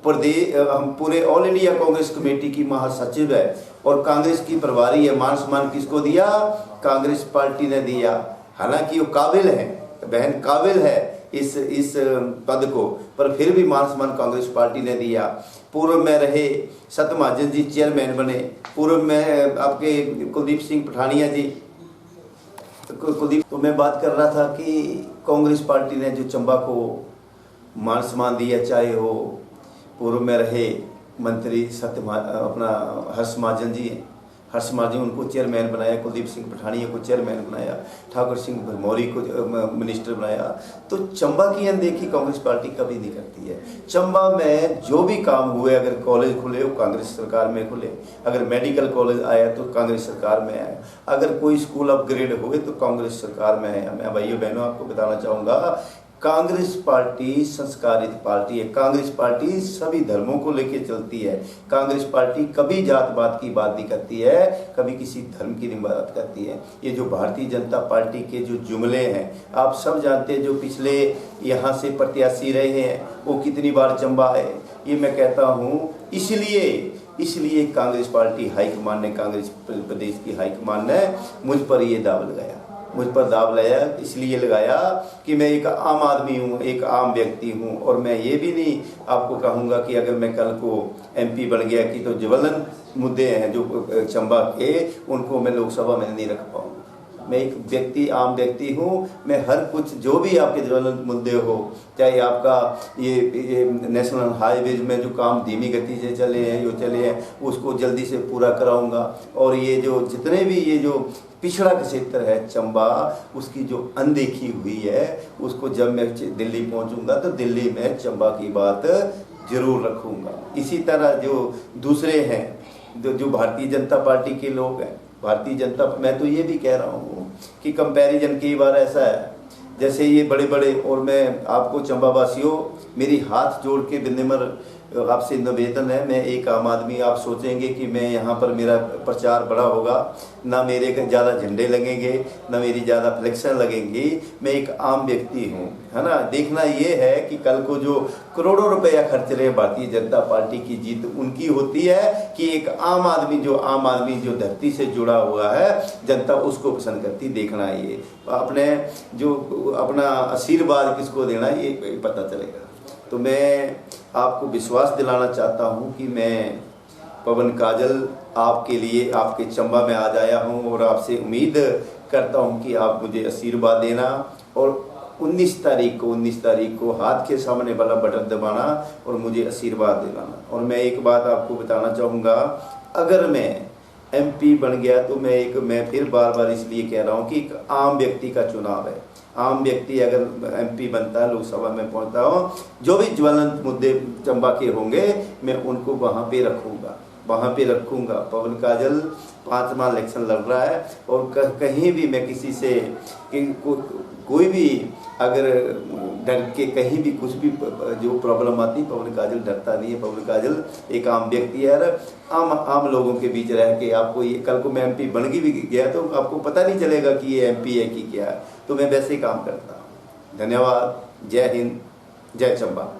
पूरे ऑल इंडिया कांग्रेस कमेटी की महासचिव है और कांग्रेस की प्रभारी है, मान सम्मान किसको दिया? कांग्रेस पार्टी ने दिया। हालांकि वो काबिल है, बहन काबिल है इस पद को, पर फिर भी मान सम्मान कांग्रेस पार्टी ने दिया। पूर्व में रहे सत्य महाजन जी चेयरमैन बने, पूर्व में आपके कुलदीप सिंह पठानिया जी तो मैं बात कर रहा था कि कांग्रेस पार्टी ने जो चंबा को मान सम्मान दिया, चाहे वो पूर्व में रहे मंत्री हर्ष महाजन जी उनको चेयरमैन बनाया, कुलदीप सिंह पठानिया को चेयरमैन बनाया, ठाकुर सिंह भरमौरी को मिनिस्टर बनाया। तो चंबा की अनदेखी कांग्रेस पार्टी कभी नहीं करती है। चंबा में जो भी काम हुए, अगर कॉलेज खुले वो कांग्रेस सरकार में खुले, अगर मेडिकल कॉलेज आया तो कांग्रेस सरकार में आया, अगर कोई स्कूल अपग्रेड हुए तो कांग्रेस सरकार में आया। मैं भाइयों बहनों आपको बताना चाहूँगा, कांग्रेस पार्टी संस्कारित पार्टी है। कांग्रेस पार्टी सभी धर्मों को लेकर चलती है। कांग्रेस पार्टी कभी जात पात की बात नहीं करती है, कभी किसी धर्म की नहीं बात करती है। ये जो भारतीय जनता पार्टी के जो जुमले हैं, आप सब जानते हैं, जो पिछले यहाँ से प्रत्याशी रहे हैं वो कितनी बार चंबा है। ये मैं कहता हूँ इसलिए कांग्रेस पार्टी हाईकमान ने, कांग्रेस प्रदेश की हाईकमान ने मुझ पर ये दाव लगाया। मुझ पर दाव लगाया इसलिए लगाया कि मैं एक आम आदमी हूँ, एक आम व्यक्ति हूँ। और मैं ये भी नहीं आपको कहूँगा कि अगर मैं कल को MP बन गया कि तो ज्वलन मुद्दे हैं जो चंबा के, उनको मैं लोकसभा में नहीं रख पाऊँगा। मैं एक व्यक्ति, आम व्यक्ति हूँ। मैं हर कुछ जो भी आपके ज्वलन मुद्दे हो, चाहे आपका ये नेशनल हाईवेज में जो काम धीमी गति से चले हैं उसको जल्दी से पूरा कराऊंगा। और ये जो जितने भी ये जो पिछड़ा क्षेत्र है चंबा, उसकी जो अनदेखी हुई है उसको जब मैं दिल्ली पहुंचूंगा तो दिल्ली में चंबा की बात जरूर रखूंगा। इसी तरह जो दूसरे हैं जो भारतीय जनता पार्टी के लोग हैं, भारतीय जनता, मैं तो ये भी कह रहा हूँ कि कंपैरिजन कई बार ऐसा है जैसे ये बड़े बड़े, और मैं आपको चंबा वासियों मेरी हाथ जोड़ के विनम्र आपसे निवेदन है, मैं एक आम आदमी, आप सोचेंगे कि मैं यहाँ पर मेरा प्रचार बड़ा होगा, ना मेरे ज़्यादा झंडे लगेंगे, ना मेरी ज़्यादा फ्लेक्शन लगेंगी। मैं एक आम व्यक्ति हूँ, है ना। देखना ये है कि कल को जो करोड़ों रुपया खर्च रहे भारतीय जनता पार्टी की जीत उनकी होती है कि एक आम आदमी जो धरती से जुड़ा हुआ है, जनता उसको पसंद करती। देखना ये अपना आशीर्वाद किसको देना ये पता चलेगा। तो मैं आपको विश्वास दिलाना चाहता हूं कि मैं पवन काजल आपके लिए आपके चंबा में आज आया हूं और आपसे उम्मीद करता हूं कि आप मुझे आशीर्वाद देना और 19 तारीख को हाथ के सामने वाला बटन दबाना और मुझे आशीर्वाद दिलाना। और मैं एक बात आपको बताना चाहूँगा, अगर मैं MP बन गया तो मैं फिर बार इसलिए कह रहा हूँ कि एक आम व्यक्ति का चुनाव है। आम व्यक्ति अगर MP बनता है, लोकसभा में पहुंचता हो, जो भी ज्वलंत मुद्दे चंबा के होंगे मैं उनको वहां पे रखूंगा। वहाँ पे रखूँगा। पवन काजल 5वां इलेक्शन लड़ रहा है और कहीं भी मैं किसी से कोई भी अगर डर के कहीं भी कुछ भी जो प्रॉब्लम आती, पवन काजल डरता नहीं है। पवन काजल एक आम व्यक्ति है और आम लोगों के बीच रह के आपको ये, कल को मैं एमपी बन भी गया तो आपको पता नहीं चलेगा कि ये एमपी है कि क्या है। तो मैं वैसे ही काम करता हूँ। धन्यवाद। जय हिंद, जय चंबा।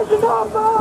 जिंदाबाद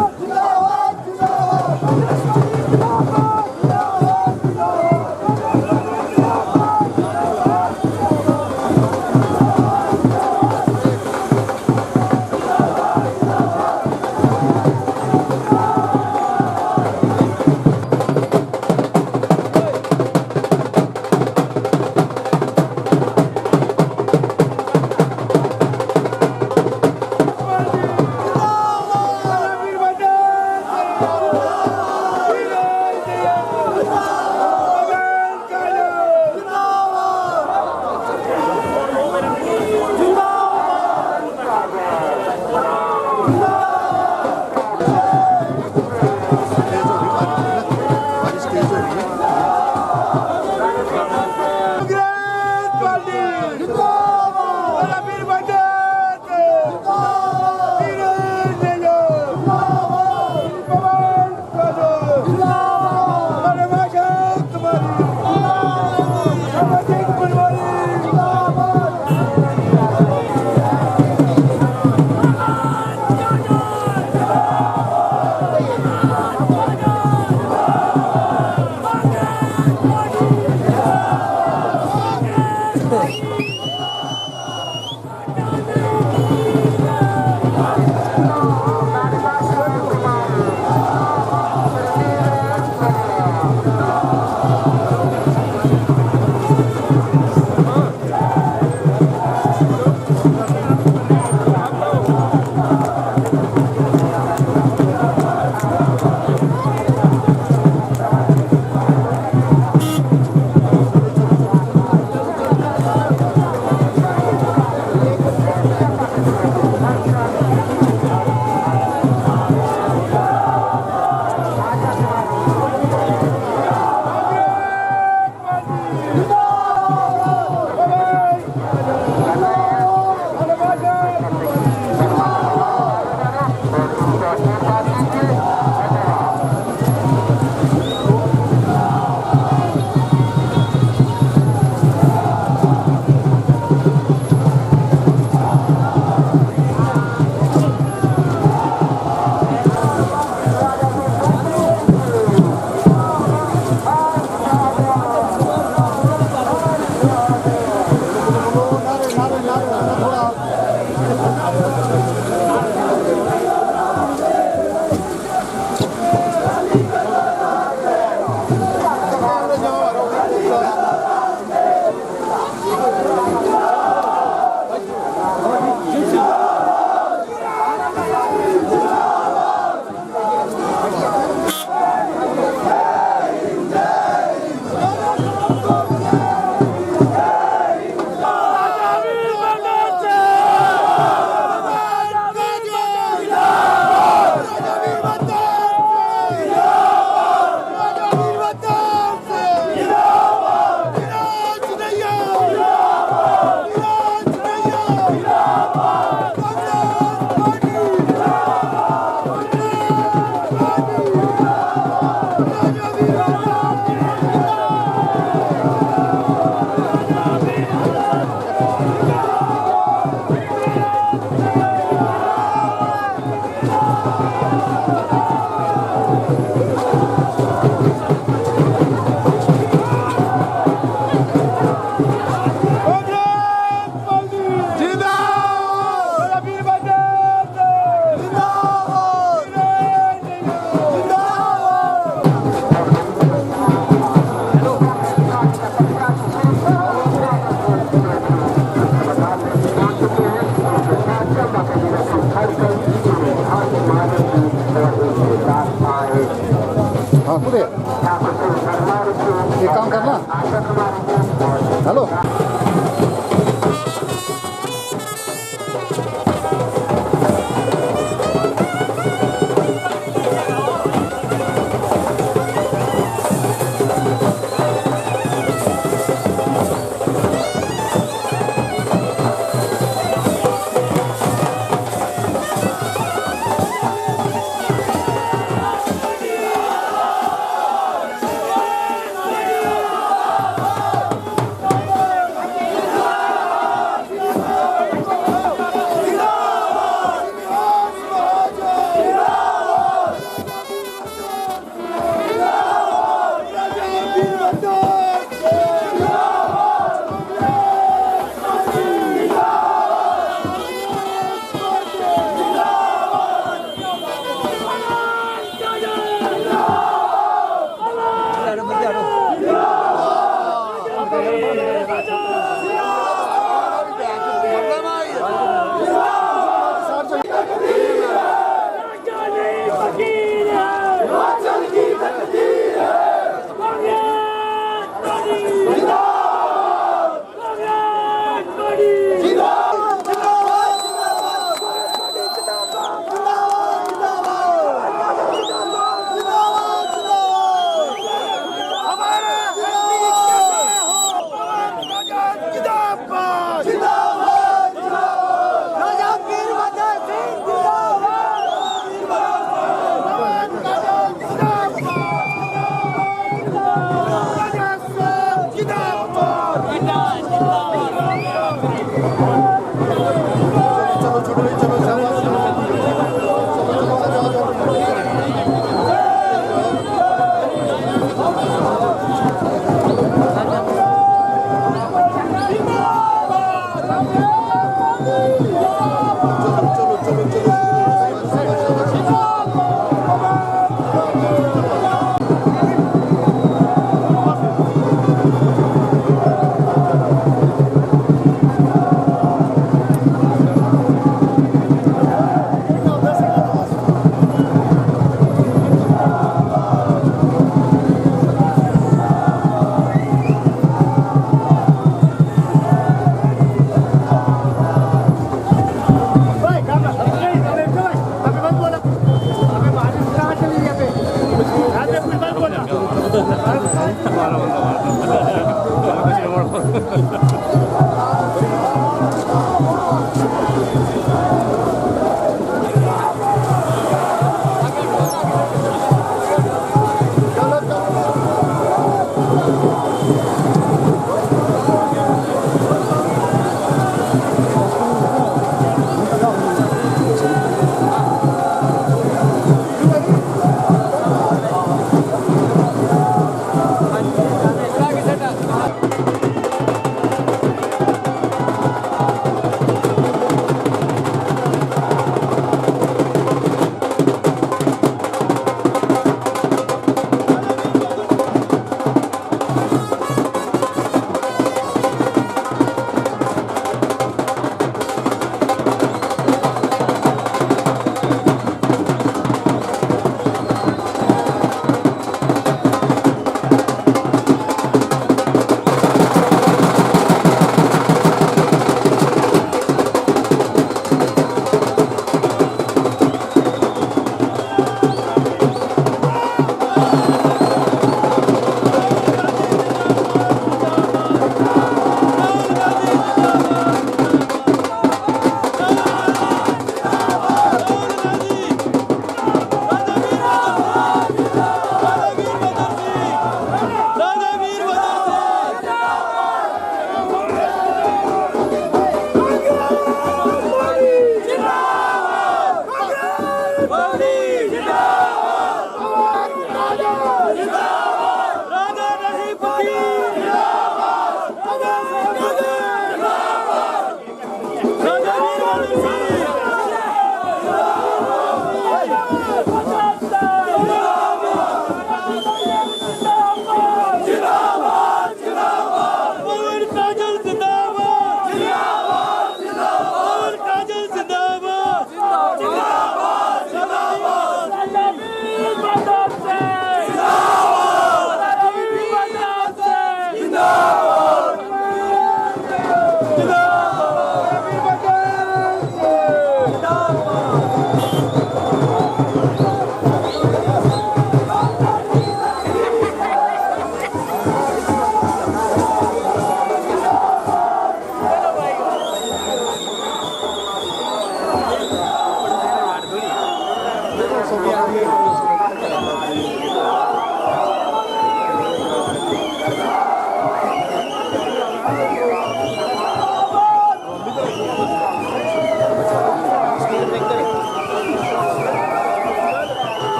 हाँ खुद एक काम करना। हेलो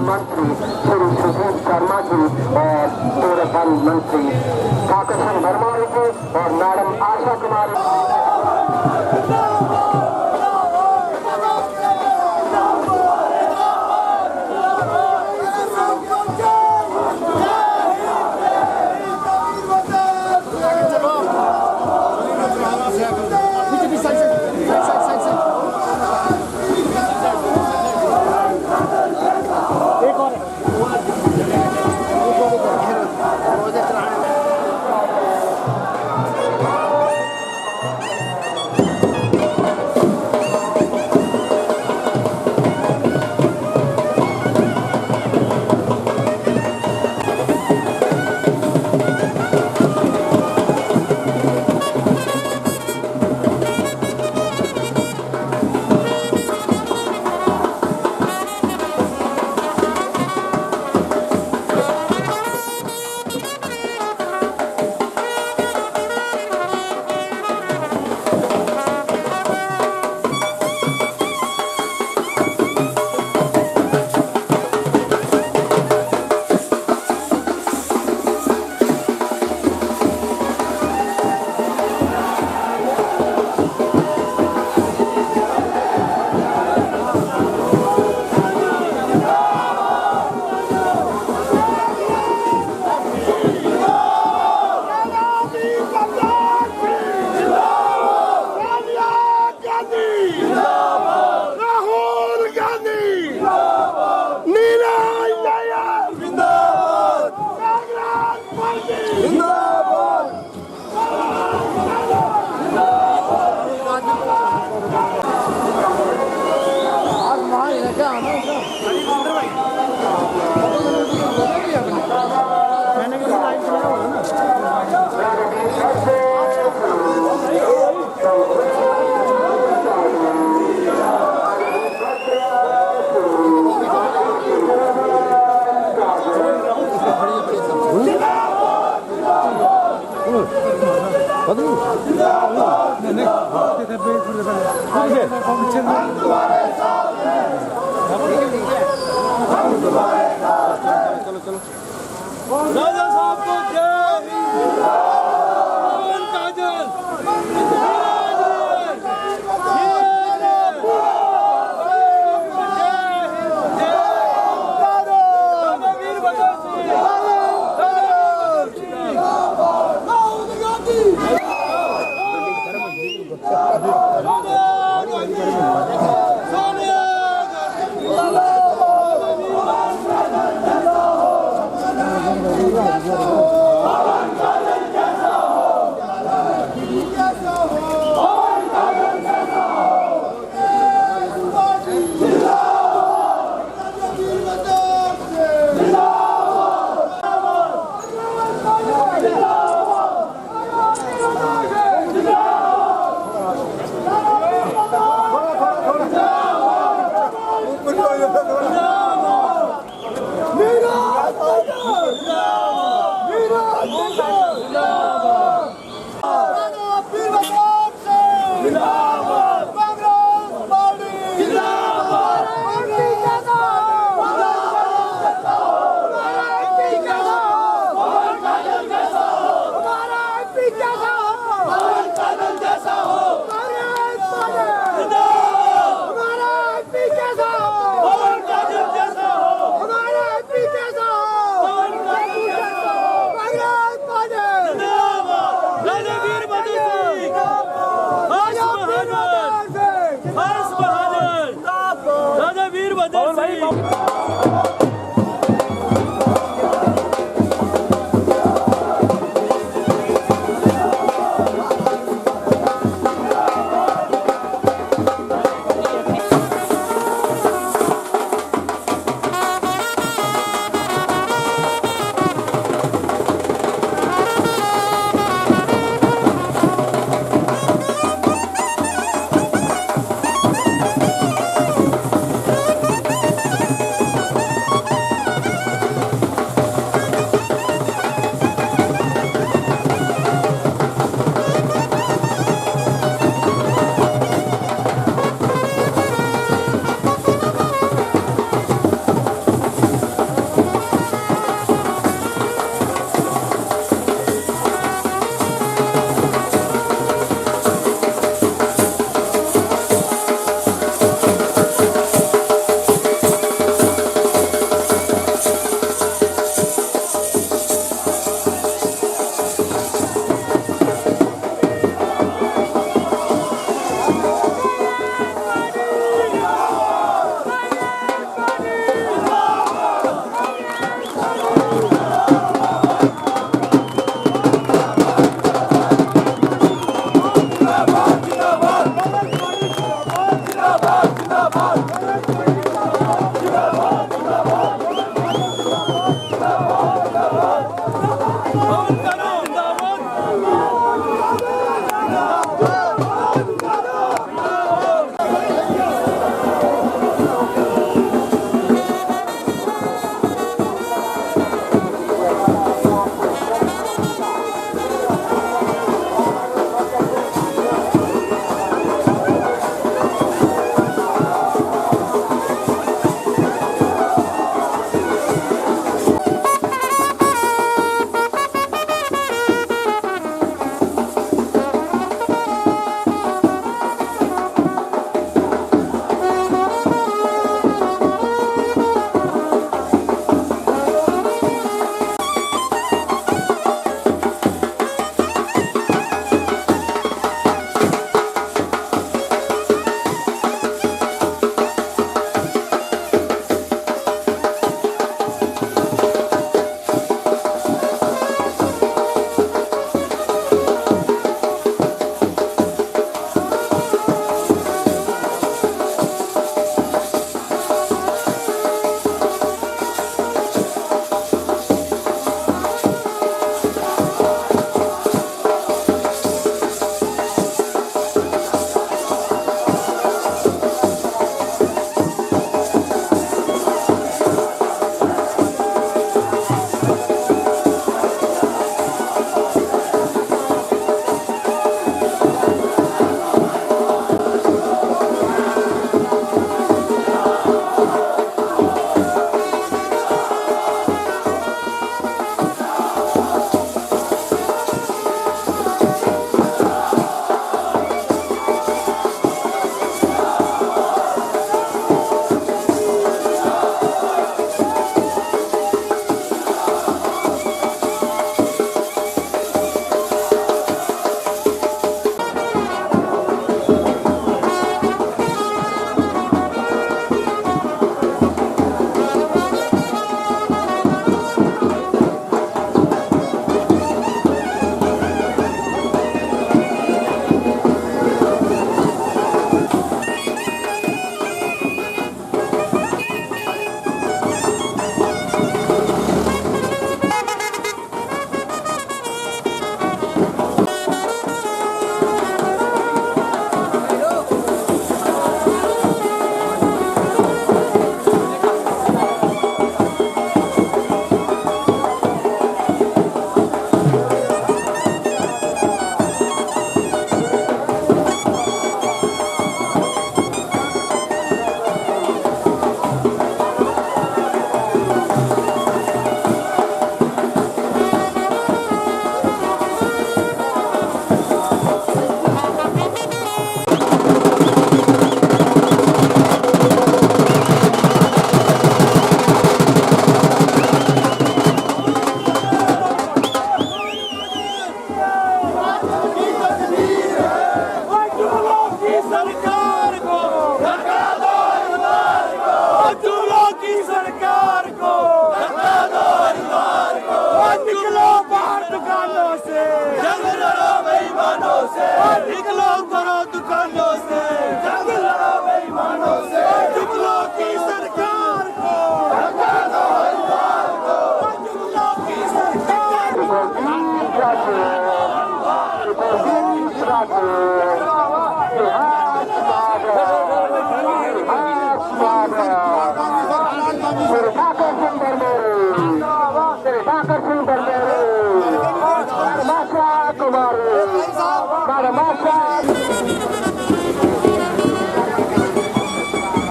मंत्री श्री सुधीर शर्मा जी और पूर्व वन मंत्री ठाकुर सिंह भरमारी जी और मैडम आशा कुमारी।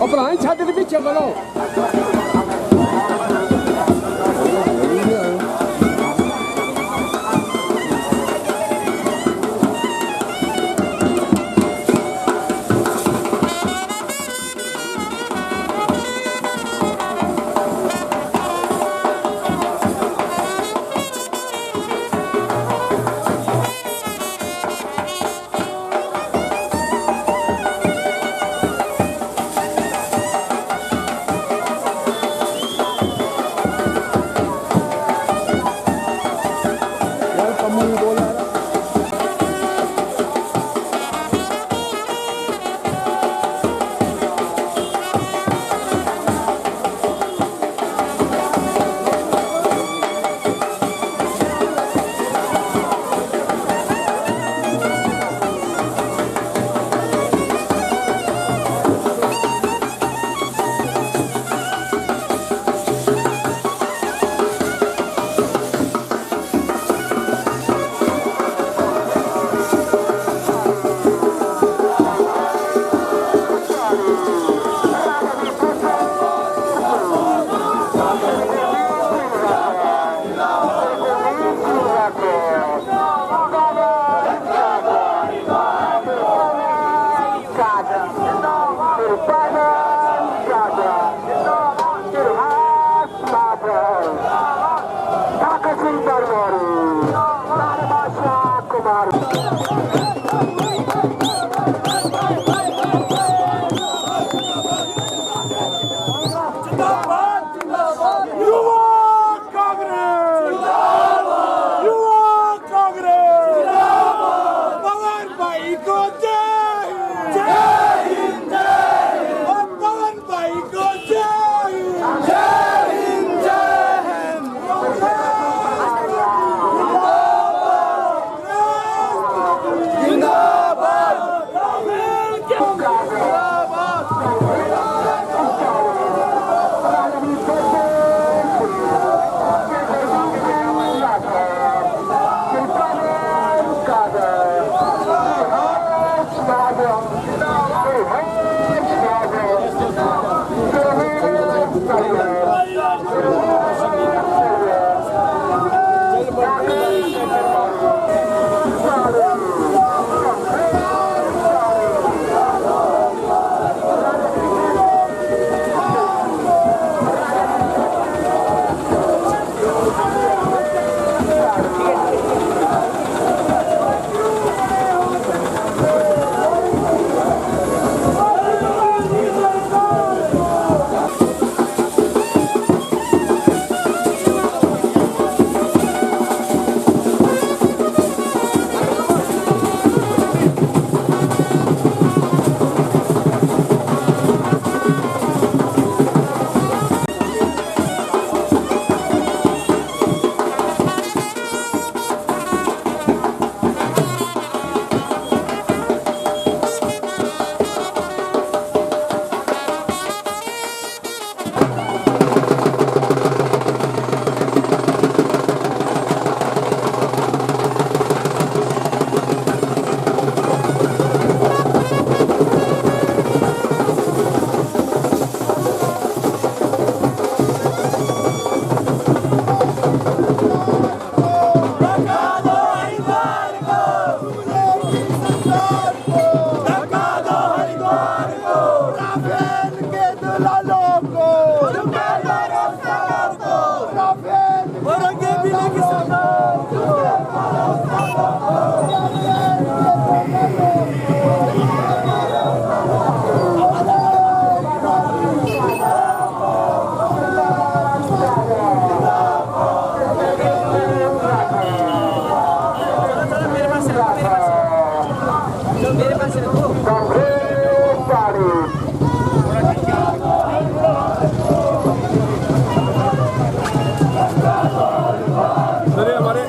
अपना छाते के पीछे बोलो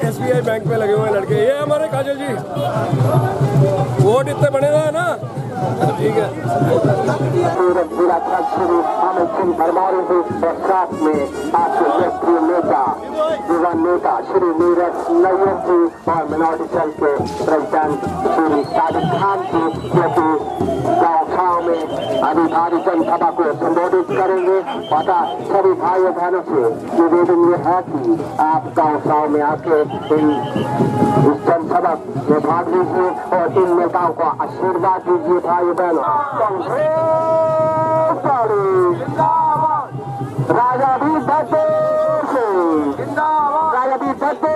SBI बैंक में लगे हुए हैं लड़के, ये हमारे काजल जी, वोट इतने बनेगा ना, ठीक है। जिलाध्यक्ष श्री अमित सिंह परमार जी और साथ में आपके लोकप्रिय नेता युवा नेता श्री नीरज नैयर जी और मिनोरिटी सेल के प्रेसिडेंट श्री साजिद खान जी, जो कि गाँव में अभी भारी जनसभा को संबोधित करेंगे। तथा सभी भाइयों बहनों से निवेदन ये है कि आप गाँव में आके इस जनसभा में भाग लीजिए और इन नेताओं को आशीर्वाद दीजिए। भाइयों बहनों, राजा भी बदे राजा भी बदे